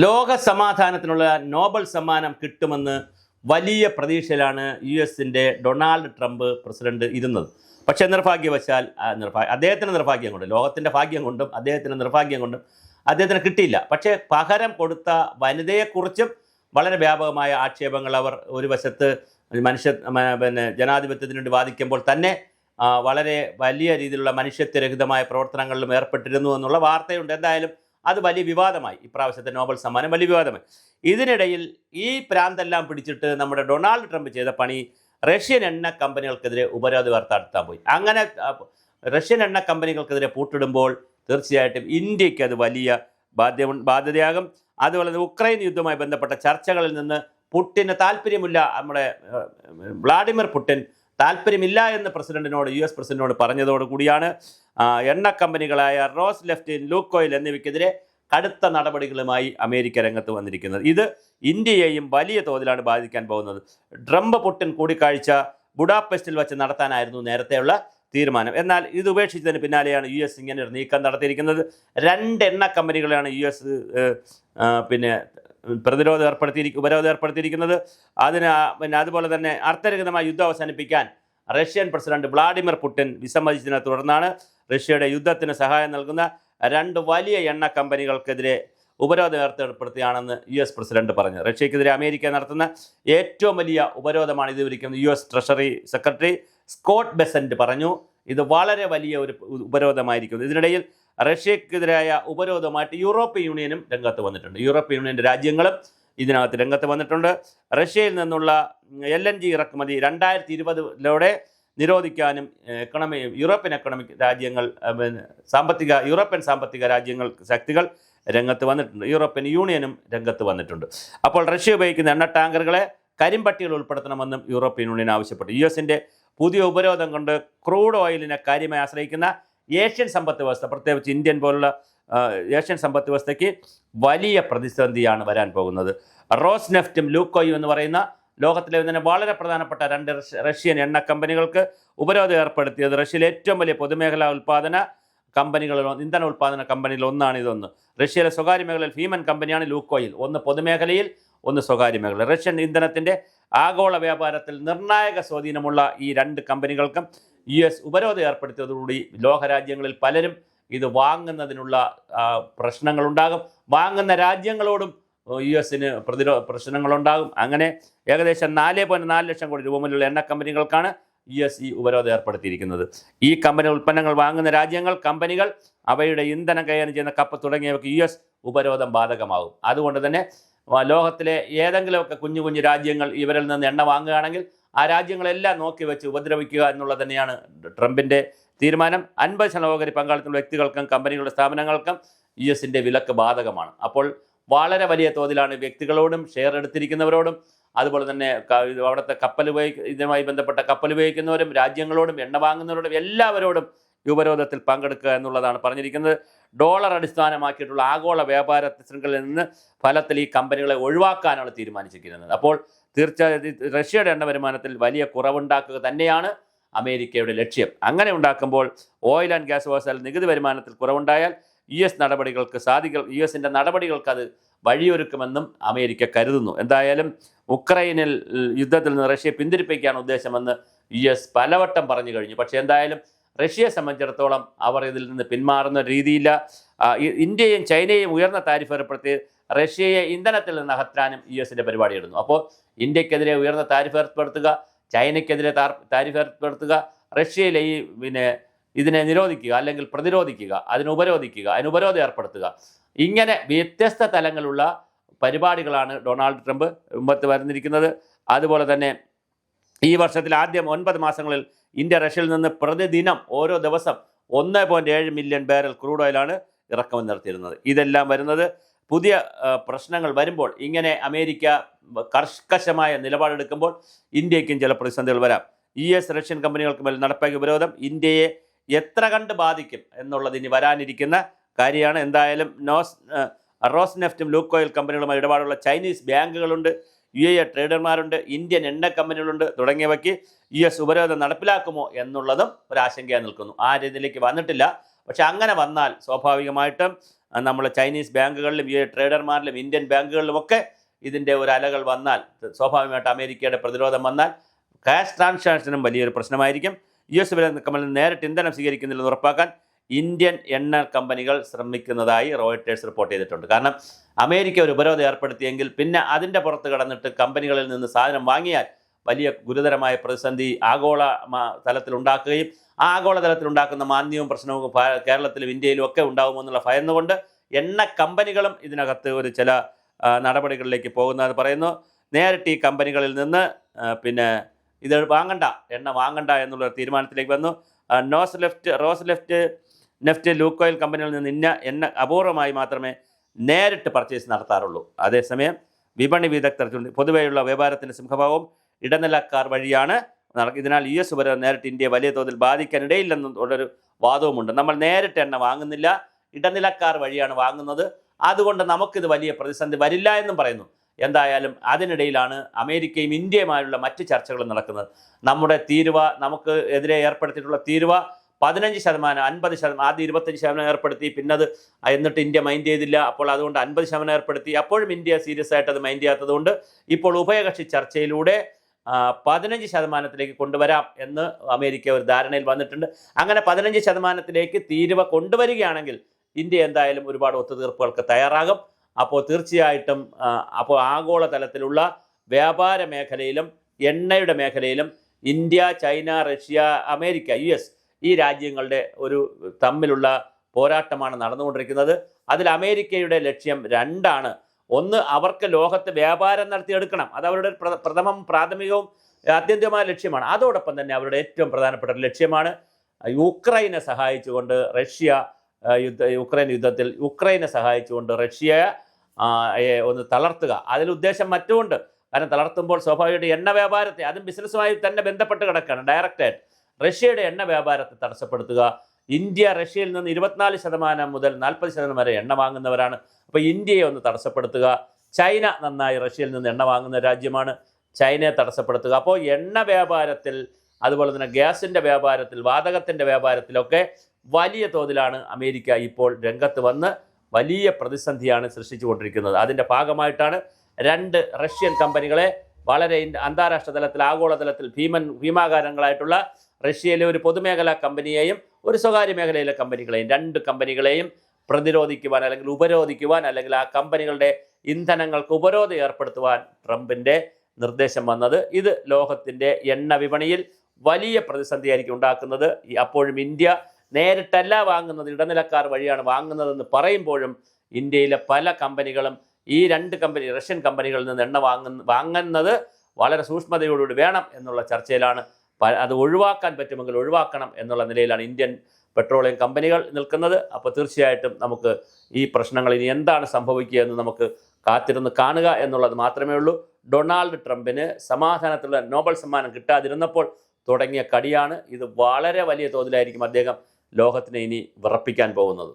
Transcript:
ലോക സമാധാനത്തിനുള്ള നോബൽ സമ്മാനം കിട്ടുമെന്ന് വലിയ പ്രതീക്ഷയിലാണ് US-ന്റെ ഡൊണാൾഡ് ട്രംപ് പ്രസിഡന്റ് ഇരുന്നത്. പക്ഷേ നിർഭാഗ്യവശാൽ അദ്ദേഹത്തിന് നിർഭാഗ്യം കൊണ്ട്, ലോകത്തിൻ്റെ ഭാഗ്യം കൊണ്ടും അദ്ദേഹത്തിന് നിർഭാഗ്യം കൊണ്ടും അദ്ദേഹത്തിന് കിട്ടിയില്ല. പക്ഷേ പകരം കൊടുത്ത വനിതയെക്കുറിച്ചും വളരെ വ്യാപകമായ ആക്ഷേപങ്ങൾ അവർ ഒരു വശത്ത് ജനാധിപത്യത്തിന് വേണ്ടി വാദിക്കുമ്പോൾ തന്നെ വളരെ വലിയ രീതിയിലുള്ള മനുഷ്യത്വരഹിതമായ പ്രവർത്തനങ്ങളിലും ഏർപ്പെട്ടിരുന്നു എന്നുള്ള വാർത്തയുണ്ട്. എന്തായാലും അത് വലിയ വിവാദമായി. ഇപ്രാവശ്യത്തെ നോബൽ സമ്മാനം വലിയ വിവാദമായി. ഇതിനിടയിൽ ഈ പ്രാന്തെല്ലാം പിടിച്ചിട്ട് നമ്മുടെ ഡൊണാൾഡ് ട്രംപ് ചെയ്ത പണി റഷ്യൻ എണ്ണ കമ്പനികൾക്കെതിരെ ഉപരോധ വാർത്ത നടത്താൻ പോയി. അങ്ങനെ റഷ്യൻ എണ്ണ കമ്പനികൾക്കെതിരെ പൂട്ടിടുമ്പോൾ തീർച്ചയായിട്ടും ഇന്ത്യക്ക് അത് വലിയ ബാധ്യതയാകും. അതുപോലെ തന്നെ ഉക്രൈൻ യുദ്ധവുമായി ബന്ധപ്പെട്ട ചർച്ചകളിൽ നിന്ന് പുടിന് താല്പര്യമില്ല, നമ്മുടെ വ്ളാഡിമിർ പുടിൻ താല്പര്യമില്ല എന്ന് US പ്രസിഡന്റിനോട് പറഞ്ഞതോടുകൂടിയാണ് എണ്ണ കമ്പനികളായ റോസ് ലെഫ്റ്റ്, ലൂക്കോയിൽ എന്നിവയ്ക്കെതിരെ കടുത്ത നടപടികളുമായി അമേരിക്ക രംഗത്ത് വന്നിരിക്കുന്നത്. ഇത് ഇന്ത്യയെയും വലിയ തോതിലാണ് ബാധിക്കാൻ പോകുന്നത്. ട്രംപ് പുടിൻ കൂടിക്കാഴ്ച ബുഡാപെസ്റ്റിൽ വെച്ച് നടത്താനായിരുന്നു നേരത്തെയുള്ള തീരുമാനം. എന്നാൽ ഇത് ഉപേക്ഷിച്ചതിന് പിന്നാലെയാണ് US ഇങ്ങനെ ഒരു നീക്കം നടത്തിയിരിക്കുന്നത്. 2 എണ്ണ കമ്പനികളാണ് US ഉപരോധം ഏർപ്പെടുത്തിയിരിക്കുന്നത്. അതുപോലെ തന്നെ അർത്ഥരഹിതമായ യുദ്ധം അവസാനിപ്പിക്കാൻ റഷ്യൻ പ്രസിഡന്റ് വ്ളാഡിമിർ പുടിൻ വിസമ്മതിച്ചതിനെ തുടർന്നാണ് റഷ്യയുടെ യുദ്ധത്തിന് സഹായം നൽകുന്ന 2 വലിയ എണ്ണ കമ്പനികൾക്കെതിരെ ഉപരോധം ഏർപ്പെടുത്തിയാണെന്ന് US പ്രസിഡന്റ് പറഞ്ഞു. റഷ്യക്കെതിരെ അമേരിക്ക നടത്തുന്ന ഏറ്റവും വലിയ ഉപരോധമാണ് ഇതുവരെയും US treasury secretary Scott Bessent പറഞ്ഞു. ഇത് വളരെ വലിയ ഒരു ഉപരോധമായിരിക്കും. ഇതിനിടയിൽ റഷ്യക്കെതിരായ ഉപരോധമായിട്ട് യൂറോപ്യൻ യൂണിയനും രംഗത്ത് വന്നിട്ടുണ്ട്. യൂറോപ്യൻ യൂണിയൻ്റെ രാജ്യങ്ങളും ഇതിനകത്ത് രംഗത്ത് വന്നിട്ടുണ്ട്. റഷ്യയിൽ നിന്നുള്ള LNG ഇറക്കുമതി 2020 നിരോധിക്കാനും യൂറോപ്യൻ എക്കണോമിക് രാജ്യങ്ങൾ യൂറോപ്യൻ സാമ്പത്തിക ശക്തികൾ രംഗത്ത് വന്നിട്ടുണ്ട്. യൂറോപ്യൻ യൂണിയനും രംഗത്ത് വന്നിട്ടുണ്ട്. അപ്പോൾ റഷ്യ ഉപയോഗിക്കുന്ന എണ്ണ ടാങ്കറുകളെ കരിമ്പട്ടികൾ ഉൾപ്പെടുത്തണമെന്നും യൂറോപ്യൻ യൂണിയൻ ആവശ്യപ്പെട്ടു. US-ന്റെ പുതിയ ഉപരോധം കൊണ്ട് ക്രൂഡ് ഓയിലിനെ കാര്യമായി ആശ്രയിക്കുന്ന ഏഷ്യൻ സമ്പദ് വ്യവസ്ഥ, പ്രത്യേകിച്ച് ഇന്ത്യൻ പോലുള്ള ഏഷ്യൻ സമ്പദ് വ്യവസ്ഥയ്ക്ക് വലിയ പ്രതിസന്ധിയാണ് വരാൻ പോകുന്നത്. റോസ് നെഫ്റ്റും ലൂക്കോയും എന്ന് പറയുന്ന ലോകത്തിലെ തന്നെ വളരെ പ്രധാനപ്പെട്ട 2 റഷ്യൻ എണ്ണ കമ്പനികൾക്ക് ഉപരോധം ഏർപ്പെടുത്തിയത് റഷ്യയിലെ ഏറ്റവും വലിയ പൊതുമേഖലാ ഇന്ധന ഉൽപ്പാദന കമ്പനികളിൽ ഒന്നാണ് ഇതൊന്ന്. റഷ്യയിലെ സ്വകാര്യ മേഖലയിൽ ഭീമൻ കമ്പനിയാണ് ലൂക്കോയിൽ. ഒന്ന് പൊതുമേഖലയിൽ, ഒന്ന് സ്വകാര്യ മേഖല. റഷ്യൻ ഇന്ധനത്തിൻ്റെ ആഗോള വ്യാപാരത്തിൽ നിർണായക സ്വാധീനമുള്ള ഈ 2 കമ്പനികൾക്കും US ഉപരോധം ഏർപ്പെടുത്തിയതോടുകൂടി ലോകരാജ്യങ്ങളിൽ പലരും ഇത് വാങ്ങുന്നതിനുള്ള പ്രശ്നങ്ങളുണ്ടാകും. വാങ്ങുന്ന രാജ്യങ്ങളോടും US-ന് പ്രശ്നങ്ങളുണ്ടാകും. അങ്ങനെ ഏകദേശം 4.4 ലക്ഷം കോടി രൂപ മുതലുള്ള എണ്ണ കമ്പനികൾക്കാണ് US ഈ ഉപരോധം ഏർപ്പെടുത്തിയിരിക്കുന്നത്. ഈ കമ്പനി ഉൽപ്പന്നങ്ങൾ വാങ്ങുന്ന കമ്പനികൾ അവയുടെ ഇന്ധനം കൈകാര്യം ചെയ്യുന്ന കപ്പൽ തുടങ്ങിയവർക്ക് US ഉപരോധം ബാധകമാകും. അതുകൊണ്ട് തന്നെ ലോകത്തിലെ ഏതെങ്കിലുമൊക്കെ കുഞ്ഞു രാജ്യങ്ങൾ ഇവരിൽ നിന്ന് എണ്ണ വാങ്ങുകയാണെങ്കിൽ ആ രാജ്യങ്ങളെല്ലാം നോക്കി വെച്ച് ഉപദ്രവിക്കുക എന്നുള്ളത് തന്നെയാണ് ട്രംപിൻ്റെ തീരുമാനം. 50% ഓഹരി പങ്കാളിത്തമുള്ള വ്യക്തികൾക്കും കമ്പനികളുടെ സ്ഥാപനങ്ങൾക്കും US-ന്റെ വിലക്ക് ബാധകമാണ്. അപ്പോൾ വളരെ വലിയ തോതിലാണ് വ്യക്തികളോടും ഷെയർ എടുത്തിരിക്കുന്നവരോടും അതുപോലെ തന്നെ അവിടുത്തെ ഇതുമായി ബന്ധപ്പെട്ട കപ്പൽ ഉപയോഗിക്കുന്നവരും രാജ്യങ്ങളോടും എണ്ണ വാങ്ങുന്നവരോടും എല്ലാവരോടും ഈ ഉപരോധത്തിൽ പങ്കെടുക്കുക എന്നുള്ളതാണ് പറഞ്ഞിരിക്കുന്നത്. ഡോളർ അടിസ്ഥാനമാക്കിയിട്ടുള്ള ആഗോള വ്യാപാര ശൃംഖലയിൽ നിന്ന് ഫലത്തിൽ ഈ കമ്പനികളെ ഒഴിവാക്കാനാണ് തീരുമാനിച്ചിരിക്കുന്നത്. അപ്പോൾ തീർച്ചയായും റഷ്യയുടെ എണ്ണ വരുമാനത്തിൽ വലിയ കുറവുണ്ടാക്കുക തന്നെയാണ് അമേരിക്കയുടെ ലക്ഷ്യം. അങ്ങനെ ഉണ്ടാക്കുമ്പോൾ ഓയിൽ ആൻഡ് ഗ്യാസ് വ്യവസായത്തിൽ നികുതി വരുമാനത്തിൽ കുറവുണ്ടായാൽ US-ന്റെ നടപടികൾക്ക് അത് വഴിയൊരുക്കുമെന്നും അമേരിക്ക കരുതുന്നു. എന്തായാലും ഉക്രൈനിൽ യുദ്ധത്തിൽ നിന്ന് റഷ്യയെ പിന്തിരിപ്പിക്കാൻ ഉദ്ദേശമെന്ന് US പലവട്ടം പറഞ്ഞു കഴിഞ്ഞു. പക്ഷേ എന്തായാലും റഷ്യയെ സംബന്ധിച്ചിടത്തോളം അവർ ഇതിൽ നിന്ന് പിന്മാറുന്ന രീതിയില്ല. ഇന്ത്യയും ചൈനയും ഉയർന്ന താരിഫ് ഏർപ്പെടുത്തി റഷ്യയെ ഇന്ധനത്തിൽ നിന്ന് അകറ്റാനും US-ന്റെ പരിപാടി ഇടുന്നു. അപ്പോൾ ഇന്ത്യക്കെതിരെ ഉയർന്ന താരിഫ് ഏർപ്പെടുത്തുക, ചൈനയ്ക്കെതിരെ താരിഫ് ഏർപ്പെടുത്തുക, റഷ്യയിലെ ഇതിനെ നിരോധിക്കുക അല്ലെങ്കിൽ പ്രതിരോധിക്കുക, അതിന് ഉപരോധം ഏർപ്പെടുത്തുക, ഇങ്ങനെ വ്യത്യസ്ത തലങ്ങളുള്ള പരിപാടികളാണ് ഡൊണാൾഡ് ട്രംപ് മുമ്പത്ത് വരുന്നിരിക്കുന്നത്. അതുപോലെ തന്നെ ഈ വർഷത്തിൽ ആദ്യം 9 മാസങ്ങളിൽ ഇന്ത്യ റഷ്യയിൽ നിന്ന് പ്രതിദിനം ഓരോ ദിവസം 1.7 മില്യൺ ബാരൽ ക്രൂഡ് ഓയിലാണ് ഇറക്കുമതി നടത്തിയിരുന്നത്. ഇതെല്ലാം വരുന്നത് പുതിയ പ്രശ്നങ്ങൾ വരുമ്പോൾ, ഇങ്ങനെ അമേരിക്ക കർക്കശമായ നിലപാടെടുക്കുമ്പോൾ ഇന്ത്യക്കും ചില പ്രതിസന്ധികൾ വരാം. US റഷ്യൻ കമ്പനികൾക്ക് മേൽ നടപ്പാക്കിയ ഉപരോധം ഇന്ത്യയെ എത്ര കണ്ട് ബാധിക്കും എന്നുള്ളത് ഇനി വരാനിരിക്കുന്ന കാര്യമാണ്. എന്തായാലും റോസ് നെഫ്റ്റും ലൂക്കോയിൽ കമ്പനികളുമായി ഇടപാടുള്ള ചൈനീസ് ബാങ്കുകളുണ്ട്, UAE ട്രേഡർമാരുണ്ട്, ഇന്ത്യൻ എണ്ണ കമ്പനികളുണ്ട് തുടങ്ങിയവയ്ക്ക് US ഉപരോധം നടപ്പിലാക്കുമോ എന്നുള്ളതും ഒരാശങ്കയായി നിൽക്കുന്നു. ആ രീതിയിലേക്ക് വന്നിട്ടില്ല. പക്ഷെ അങ്ങനെ വന്നാൽ സ്വാഭാവികമായിട്ടും നമ്മൾ ചൈനീസ് ബാങ്കുകളിലും ഈ ട്രേഡർമാരിലും ഇന്ത്യൻ ബാങ്കുകളിലുമൊക്കെ ഇതിൻ്റെ ഒരു അലകൾ വന്നാൽ സ്വാഭാവികമായിട്ട് അമേരിക്കയുടെ പ്രതിരോധം വന്നാൽ ക്യാഷ് ട്രാൻസാക്ഷനും വലിയൊരു പ്രശ്നമായിരിക്കും. US വില കമ്പനിയിൽ നേരിട്ട് ഇന്ധനം സ്വീകരിക്കുന്നില്ലെന്ന് ഉറപ്പാക്കാൻ ഇന്ത്യൻ എണ്ണ കമ്പനികൾ ശ്രമിക്കുന്നതായി റോയിട്ടേഴ്സ് റിപ്പോർട്ട് ചെയ്തിട്ടുണ്ട്. കാരണം അമേരിക്ക ഒരു ഉപരോധം ഏർപ്പെടുത്തിയെങ്കിൽ പിന്നെ അതിൻ്റെ പുറത്ത് കടന്നിട്ട് കമ്പനികളിൽ നിന്ന് സാധനം വാങ്ങിയാൽ വലിയ ഗുരുതരമായ പ്രതിസന്ധി ആഗോള തലത്തിലുണ്ടാക്കുകയും ആ ആഗോള തലത്തിലുണ്ടാക്കുന്ന മാന്ദ്യവും പ്രശ്നവും കേരളത്തിലും ഇന്ത്യയിലും ഒക്കെ ഉണ്ടാകുമെന്നുള്ള ഭയന്നുകൊണ്ട് എണ്ണ കമ്പനികളും ഇതിനകത്ത് ഒരു ചില നടപടികളിലേക്ക് പോകുന്നത് പറയുന്നു. നേരിട്ട് ഈ കമ്പനികളിൽ നിന്ന് പിന്നെ ഇത് എണ്ണ വാങ്ങണ്ട എന്നുള്ള തീരുമാനത്തിലേക്ക് വന്നു. റോസ് നെഫ്റ്റ് ലൂക്കോയിൽ കമ്പനികളിൽ നിന്ന് എണ്ണ അപൂർവമായി മാത്രമേ നേരിട്ട് പർച്ചേസ് നടത്താറുള്ളൂ. അതേസമയം വിപണി വിദഗ്ധർ പൊതുവെയുള്ള വ്യാപാരത്തിൻ്റെ സിംഹഭാവവും ഇടനിലക്കാർ വഴിയാണ്. ഇതിനാൽ US ഉപരോധം നേരിട്ട് ഇന്ത്യയെ വലിയ തോതിൽ ബാധിക്കാനിടയില്ലെന്നുള്ളൊരു വാദവുമുണ്ട്. നമ്മൾ നേരിട്ട് എണ്ണ വാങ്ങുന്നില്ല, ഇടനിലക്കാർ വഴിയാണ് വാങ്ങുന്നത്, അതുകൊണ്ട് നമുക്കിത് വലിയ പ്രതിസന്ധി വരില്ല എന്നും പറയുന്നു. എന്തായാലും അതിനിടയിലാണ് അമേരിക്കയും ഇന്ത്യയുമായുള്ള മറ്റ് ചർച്ചകൾ നടക്കുന്നത്. നമ്മുടെ തീരുവ നമുക്ക് എതിരെ ഏർപ്പെടുത്തിയിട്ടുള്ള തീരുവ 15%, 50%, ആദ്യം 25% ഏർപ്പെടുത്തി, പിന്നത് എന്നിട്ട് ഇന്ത്യ മൈൻഡ് ചെയ്തില്ല. അപ്പോൾ അതുകൊണ്ട് 50% ഏർപ്പെടുത്തി. അപ്പോഴും ഇന്ത്യ സീരിയസ് ആയിട്ട് അത് മൈൻഡ് ചെയ്യാത്തതുകൊണ്ട് ഇപ്പോൾ ഉഭയകക്ഷി ചർച്ചയിലൂടെ 15% കൊണ്ടുവരാം എന്ന് അമേരിക്ക ഒരു ധാരണയിൽ വന്നിട്ടുണ്ട്. അങ്ങനെ 15% തീരുവ കൊണ്ടുവരികയാണെങ്കിൽ ഇന്ത്യ എന്തായാലും ഒരുപാട് ഒത്തുതീർപ്പുകൾക്ക് തയ്യാറാകും. അപ്പോൾ തീർച്ചയായിട്ടും അപ്പോൾ ആഗോള തലത്തിലുള്ള വ്യാപാര മേഖലയിലും എണ്ണയുടെ മേഖലയിലും India, China, Russia, America, US ഈ രാജ്യങ്ങളുടെ ഒരു തമ്മിലുള്ള പോരാട്ടമാണ് നടന്നുകൊണ്ടിരിക്കുന്നത്. അതിൽ അമേരിക്കയുടെ ലക്ഷ്യം രണ്ടാണ്. ഒന്ന്, അവർക്ക് ലോകത്ത് വ്യാപാരം നടത്തിയെടുക്കണം. അത് അവരുടെ പ്രാഥമികവും ആത്യന്തികമായ ലക്ഷ്യമാണ്. അതോടൊപ്പം തന്നെ അവരുടെ ഏറ്റവും പ്രധാനപ്പെട്ട ലക്ഷ്യമാണ് യുക്രൈനെ സഹായിച്ചുകൊണ്ട് യുക്രൈൻ യുദ്ധത്തിൽ യുക്രൈനെ സഹായിച്ചുകൊണ്ട് റഷ്യയെ ഒന്ന് തളർത്തുക. അതിൽ ഉദ്ദേശം മറ്റുമുണ്ട്. കാരണം തളർത്തുമ്പോൾ സ്വാഭാവികമായിട്ട് എണ്ണ വ്യാപാരത്തെ, അതും ബിസിനസ്സുമായി തന്നെ ബന്ധപ്പെട്ട് കിടക്കുകയാണ് ഡയറക്റ്റായിട്ട്. റഷ്യയുടെ എണ്ണ വ്യാപാരത്തെ തടസ്സപ്പെടുത്തുക. ഇന്ത്യ റഷ്യയിൽ നിന്ന് 24% മുതൽ 40% വരെ എണ്ണ വാങ്ങുന്നവരാണ്. അപ്പോൾ ഇന്ത്യയെ ഒന്ന് തടസ്സപ്പെടുത്തുക. ചൈന നന്നായി റഷ്യയിൽ നിന്ന് എണ്ണ വാങ്ങുന്ന രാജ്യമാണ്. ചൈനയെ തടസ്സപ്പെടുത്തുക. അപ്പോൾ എണ്ണ വ്യാപാരത്തിൽ, അതുപോലെ തന്നെ ഗ്യാസിൻ്റെ വ്യാപാരത്തിൽ, വാതകത്തിൻ്റെ വ്യാപാരത്തിലൊക്കെ വലിയ തോതിലാണ് അമേരിക്ക ഇപ്പോൾ രംഗത്ത് വന്ന് വലിയ പ്രതിസന്ധിയാണ് സൃഷ്ടിച്ചുകൊണ്ടിരിക്കുന്നത്. അതിൻ്റെ ഭാഗമായിട്ടാണ് 2 റഷ്യൻ കമ്പനികളെ വളരെ അന്താരാഷ്ട്ര തലത്തിൽ, ആഗോള തലത്തിൽ ഭീമാകാരങ്ങളായിട്ടുള്ള റഷ്യയിലെ ഒരു പൊതുമേഖലാ കമ്പനിയെയും ഒരു സ്വകാര്യ മേഖലയിലെ കമ്പനികളെയും, 2 കമ്പനികളെയും പ്രതിരോധിക്കുവാൻ അല്ലെങ്കിൽ ഉപരോധിക്കുവാൻ അല്ലെങ്കിൽ ആ കമ്പനികളുടെ ഇന്ധനങ്ങൾക്ക് ഉപരോധം ഏർപ്പെടുത്തുവാൻ ട്രംപിൻ്റെ നിർദ്ദേശം വന്നത്. ഇത് ലോകത്തിൻ്റെ എണ്ണ വിപണിയിൽ വലിയ പ്രതിസന്ധിയായിരിക്കും ഉണ്ടാക്കുന്നത്. അപ്പോഴും ഇന്ത്യ നേരിട്ടല്ല വാങ്ങുന്നത്, ഇടനിലക്കാർ വഴിയാണ് വാങ്ങുന്നതെന്ന് പറയുമ്പോഴും ഇന്ത്യയിലെ പല കമ്പനികളും ഈ 2 റഷ്യൻ കമ്പനികളിൽ നിന്ന് എണ്ണ വാങ്ങുന്നത് വളരെ സൂക്ഷ്മതയോടുകൂടി വേണം എന്നുള്ള ചർച്ചയിലാണ്. അത് ഒഴിവാക്കാൻ പറ്റുമെങ്കിൽ ഒഴിവാക്കണം എന്നുള്ള നിലയിലാണ് ഇന്ത്യൻ പെട്രോളിയം കമ്പനികൾ നിൽക്കുന്നത്. അപ്പോൾ തീർച്ചയായിട്ടും നമുക്ക് ഈ പ്രശ്നങ്ങൾ ഇനി എന്താണ് സംഭവിക്കുക എന്ന് നമുക്ക് കാത്തിരുന്ന് കാണുക എന്നുള്ളത് മാത്രമേ ഉള്ളൂ. ഡൊണാൾഡ് ട്രംപിന് സമാധാനത്തിലുള്ള നോബൽ സമ്മാനം കിട്ടാതിരുന്നപ്പോൾ തുടങ്ങിയ കടിയാണ് ഇത്. വളരെ വലിയ തോതിലായിരിക്കും അദ്ദേഹം ലോകത്തിനെ ഇനി വിറപ്പിക്കാൻ പോകുന്നത്.